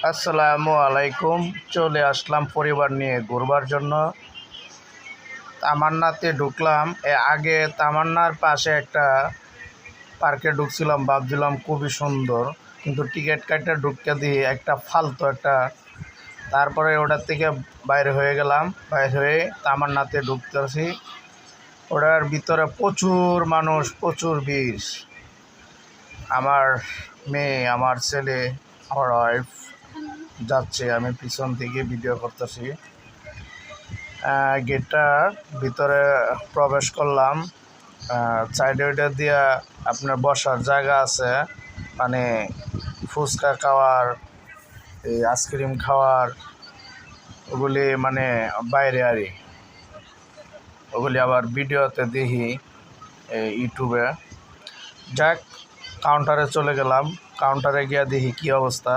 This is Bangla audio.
আসসালামু আলাইকুম। চলে আসলাম পরিবার নিয়ে ঘুরবার জন্য। তামান্নাতে ঢুকলাম। আগে তামান্নার পাশে একটা পার্কে ঢুকছিলাম, ভাবছিলাম খুবই সুন্দর, কিন্তু টিকিট কাটতে ঢুকতে দিয়ে একটা ফালতু একটা। তারপরে ওটার থেকে বাইরে হয়ে গেলাম, বাইরে হয়ে তামান্নাতে ঢুকতেছি। ওটার ভিতরে প্রচুর মানুষ, প্রচুর ভিড়। আমার মেয়ে, আমার ছেলে, আমার ওয়াইফ যাচ্ছে, আমি পিছন থেকে ভিডিও করতেছি। গেটটার ভিতরে প্রবেশ করলাম। সাইডে ওইটা দিয়া আপনার বসার জায়গা আছে, মানে ফুচকা খাওয়ার, এই আইসক্রিম খাওয়ার, ওগুলি মানে বাইরে আরই। ওগুলি আবার ভিডিওতে দেখি ইউটিউবে। যাক, কাউন্টারে চলে গেলাম। কাউন্টারে গিয়া দেখি কী অবস্থা।